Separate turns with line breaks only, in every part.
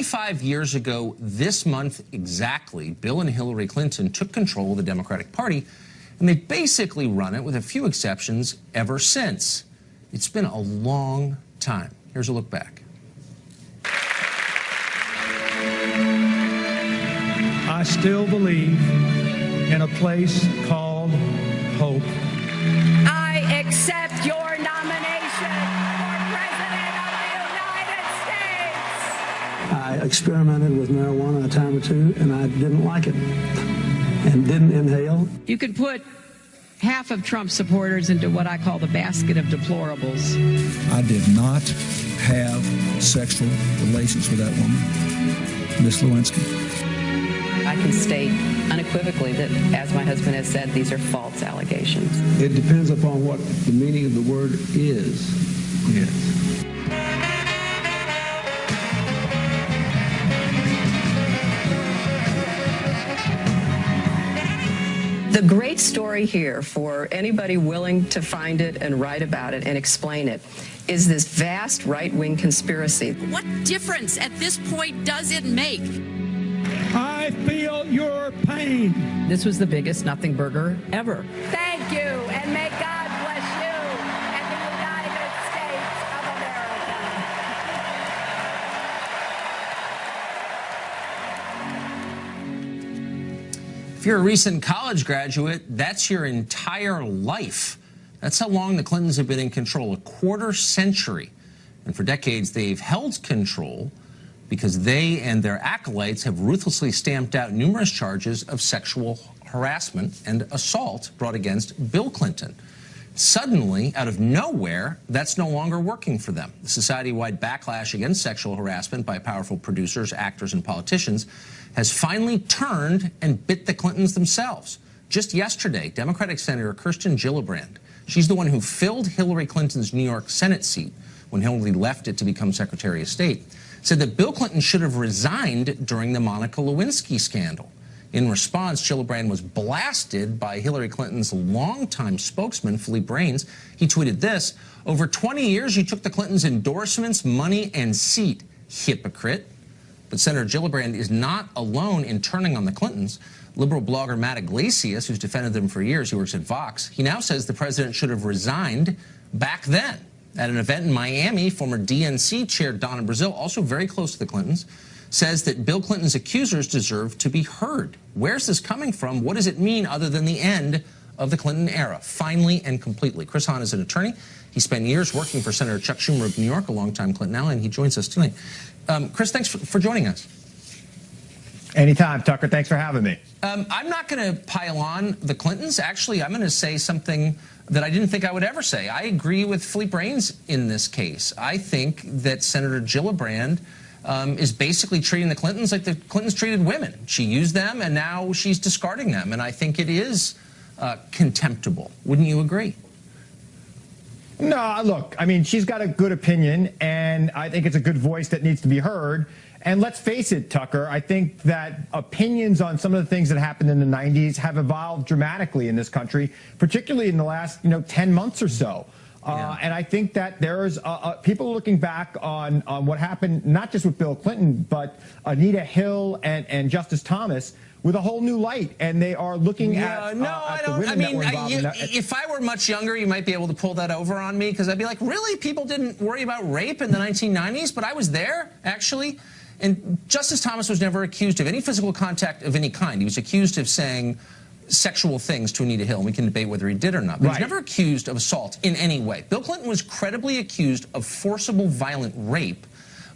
25 years ago this month exactly, Bill and Hillary Clinton took control of the Democratic Party, and they've basically run it, with a few exceptions, ever since. It's been a long time. Here's a look back.
I still believe in a place called hope.
I accept your nomination for President of the United States.
I experimented with marijuana a time or two, and I didn't like it and didn't inhale.
You could put half of Trump supporters into what I call the basket of deplorables.
I did not have sexual relations with that woman, Miss Lewinsky.
I can state unequivocally that, as my husband has said, these are false allegations.
It depends upon what the meaning of the word is.
Yes.
The great story here, for anybody willing to find it and write about it and explain it, is this vast right-wing conspiracy.
What difference at this point does it make?
I feel your pain.
This was the biggest nothing burger ever.
Thank you, and may God bless you and the United States of America.
If you're a recent college graduate, that's your entire life. That's how long the Clintons have been in control, a quarter century. And for decades, they've held control because they and their acolytes have ruthlessly stamped out numerous charges of sexual harassment and assault brought against Bill Clinton. Suddenly, out of nowhere, that's no longer working for them. The society-wide backlash against sexual harassment by powerful producers, actors, and politicians has finally turned and bit the Clintons themselves. Just yesterday, Democratic Senator Kirsten Gillibrand, she's the one who filled Hillary Clinton's New York Senate seat when Hillary left it to become Secretary of State, said that Bill Clinton should have resigned during the Monica Lewinsky scandal. In response, Gillibrand was blasted by Hillary Clinton's longtime spokesman, Philippe Brains. He tweeted this: "Over 20 years, you took the Clintons' endorsements, money, and seat, hypocrite." But Senator Gillibrand is not alone in turning on the Clintons. Liberal blogger Matt Iglesias, who's defended them for years, he works at Vox, he now says the president should have resigned back then. At an event in Miami, former DNC chair Donna Brazile, also very close to the Clintons, says that Bill Clinton's accusers deserve to be heard. Where's this coming from? What does it mean other than the end of the Clinton era, finally and completely? Chris Hahn is an attorney. He spent years working for Senator Chuck Schumer of New York, a longtime Clinton ally, and he joins us tonight. Chris, thanks for joining us.
Anytime, Tucker. Thanks for having me.
I'm not going to pile on the Clintons. Actually, I'm going to say something that I didn't think I would ever say. I agree with Philippe Brains in this case. I think that Senator Gillibrand is basically treating the Clintons like the Clintons treated women. She used them, and now she's discarding them. And I think it is contemptible. Wouldn't you agree?
No, look, I mean, she's got a good opinion, and I think it's a good voice that needs to be heard. And let's face it, Tucker, I think that opinions on some of the things that happened in the 90s have evolved dramatically in this country, particularly in the last, 10 months or so. And I think that there's people looking back on what happened, not just with Bill Clinton, but Anita Hill and Justice Thomas, with a whole new light, and they are looking at
no, I don't. I mean, if I were much younger, you might be able to pull that over on me, because I'd be like, really? People didn't worry about rape in the 1990s? But I was there, actually. And Justice Thomas was never accused of any physical contact of any kind. He was accused of saying sexual things to Anita Hill, and we can debate whether he did or not. But he was never accused of assault in any way. Bill Clinton was credibly accused of forcible violent rape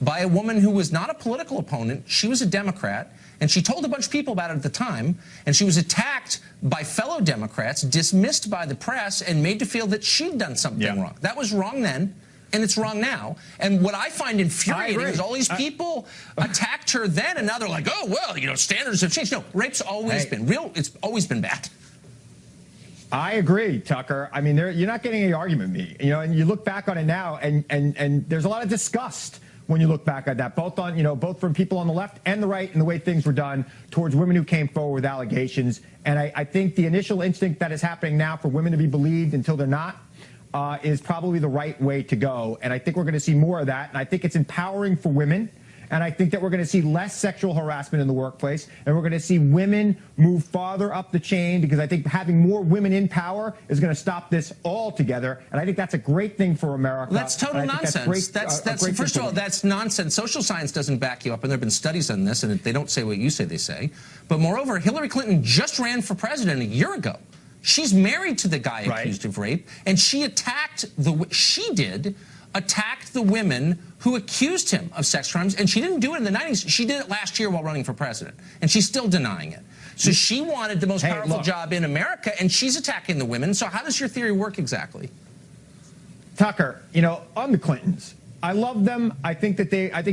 by a woman who was not a political opponent. She was a Democrat, and she told a bunch of people about it at the time, and she was attacked by fellow Democrats, dismissed by the press, and made to feel that she'd done something wrong. That was wrong then, and it's wrong now. And what I find infuriating is all these people attacked her then, and now they're like, oh, well, standards have changed. No, rape's always been real. It's always been bad.
I agree, Tucker. I mean, you're not getting any argument with me. And you look back on it now, and there's a lot of disgust when you look back at that, both on, both from people on the left and the right, and the way things were done towards women who came forward with allegations. And I think the initial instinct that is happening now for women to be believed until they're not is probably the right way to go. And I think we're going to see more of that. And I think it's empowering for women. And I think that we're going to see less sexual harassment in the workplace, and we're going to see women move farther up the chain, because I think having more women in power is going to stop this altogether. And I think that's a great thing for America.
That's total nonsense. That's first of all, that's nonsense. Social science doesn't back you up, and there have been studies on this, and they don't say what you say they say. But moreover, Hillary Clinton just ran for president a year ago. She's married to the guy accused of rape, and she attacked the women who accused him of sex crimes, and she didn't do it in the 90s. She did it last year while running for president, and she's still denying it. So she wanted the most powerful job in America, and she's attacking the women. So how does your theory work exactly?
Tucker, you know, on the Clintons, I love them. I think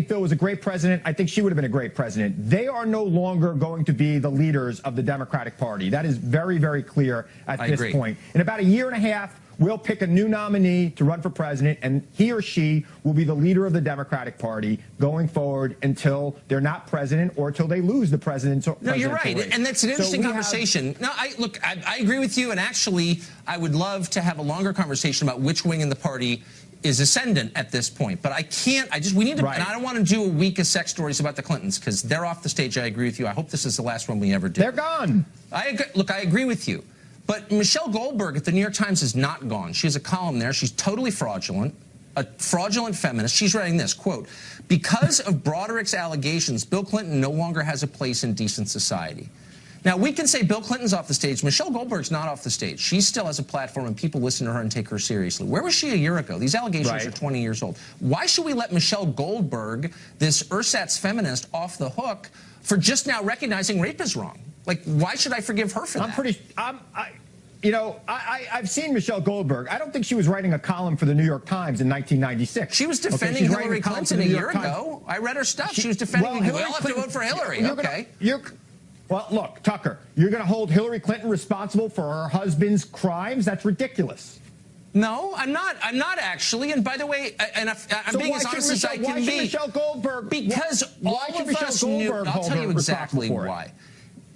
Bill was a great president. I think she would have been a great president. They are no longer going to be the leaders of the Democratic Party. That is very, very clear at this point. In about a year and a half, we'll pick a new nominee to run for president, and he or she will be the leader of the Democratic Party going forward until they're not president or until they lose the presidential race.
No, you're right, and that's an interesting conversation. No, look, I agree with you, and actually, I would love to have a longer conversation about which wing in the party is ascendant at this point. But I can't, we need to, and I don't want to do a week of sex stories about the Clintons, because they're off the stage. I agree with you. I hope this is the last one we ever do.
They're gone.
Look, I agree with you. But Michelle Goldberg at the New York Times is not gone. She has a column there. She's totally fraudulent, a fraudulent feminist. She's writing this, quote, "Because of Broderick's allegations, Bill Clinton no longer has a place in decent society." Now, we can say Bill Clinton's off the stage. Michelle Goldberg's not off the stage. She still has a platform, and people listen to her and take her seriously. Where was she a year ago? These allegations are 20 years old. Why should we let Michelle Goldberg, this ersatz feminist, off the hook for just now recognizing rape is wrong? Like, why should I forgive her for that?
I've seen Michelle Goldberg. I don't think she was writing a columm for the New York Times in 1996.
She was defending Hillary Clinton a year ago. I read her stuff. She was defending, we all have to vote for Hillary.
Well, look, Tucker, you're going to hold Hillary Clinton responsible for her husband's crimes? That's ridiculous.
No, I'm not. I'm not actually. And by the way, I'm being as honest as I can be.
Why should Michelle Goldberg?
Because all of us knew. I'll tell you exactly why.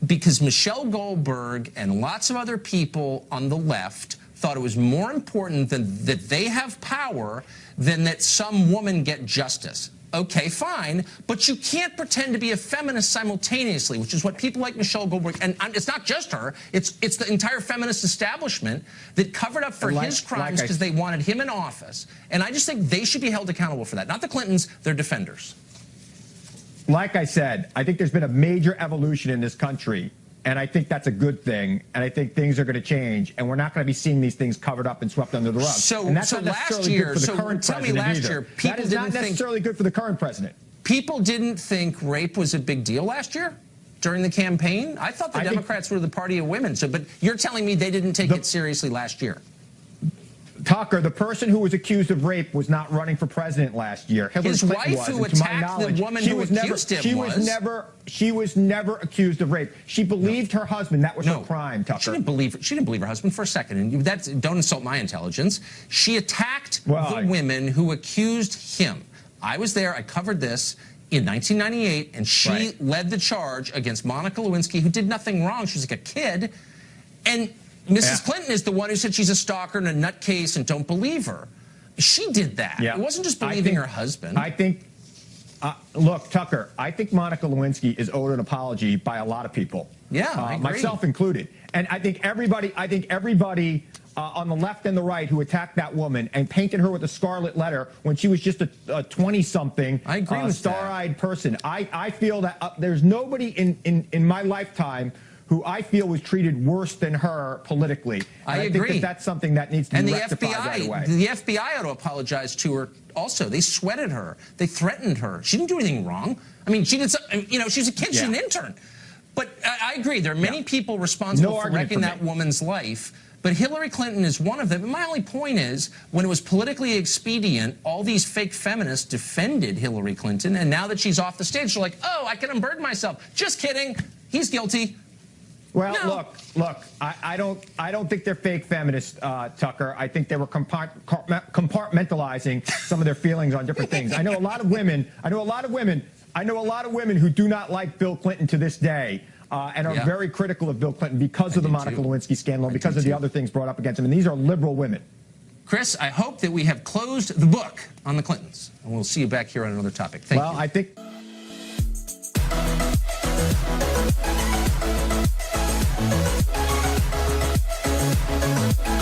Because Michelle Goldberg and lots of other people on the left thought it was more important that they have power than that some woman get justice. Okay, fine, but you can't pretend to be a feminist simultaneously, which is what people like Michelle Goldberg, and it's not just her, it's the entire feminist establishment that covered up for his crimes because they wanted him in office. And I just think they should be held accountable for that. Not the Clintons, they're defenders.
Like I said, I think there's been a major evolution in this country, and I think that's a good thing, and I think things are going to change, and we're not going to be seeing these things covered up and swept under the rug.
And that's not necessarily good for the current president either.
That is not necessarily good for the current president.
People didn't think rape was a big deal last year during the campaign? I thought the Democrats were the party of women. But you're telling me they didn't take it seriously last year?
Tucker, the person who was accused of rape was not running for president last year.
His wife, who attacked the woman who accused him, was.
She was never accused of rape. She believed her husband. That was her crime, Tucker.
She didn't believe her husband for a second. And don't insult my intelligence. She attacked the women who accused him. I was there. I covered this in 1998, and she led the charge against Monica Lewinsky, who did nothing wrong. She was like a kid. And Mrs. Clinton is the one who said she's a stalker and a nutcase and don't believe her. She did that. It wasn't just believing her husband.
I think, look, Tucker, I think Monica Lewinsky is owed an apology by a lot of people.
Yeah, I agree.
Myself included. And I think everybody on the left and the right who attacked that woman and painted her with a scarlet letter when she was just a 20-something star-eyed person. I feel that there's nobody in my lifetime who I feel was treated worse than her politically.
I agree.
think that's something that needs to be rectified right away.
The FBI ought to apologize to her also. They sweated her. They threatened her. She didn't do anything wrong. I mean, she did something, she's a kid, she's an intern. But I agree, there are many people responsible for wrecking that woman's life. But Hillary Clinton is one of them. And my only point is, when it was politically expedient, all these fake feminists defended Hillary Clinton. And now that she's off the stage, they're like, oh, I can unburden myself. Just kidding. He's guilty.
Well, look. I don't think they're fake feminists, Tucker. I think they were compartmentalizing some of their feelings on different things. I know a lot of women who do not like Bill Clinton to this day, and are very critical of Bill Clinton because of the Monica Lewinsky scandal, and because of the other things brought up against him. And these are liberal women.
Chris, I hope that we have closed the book on the Clintons, and we'll see you back here on another topic. Thank you.
Well, I think.
Bye.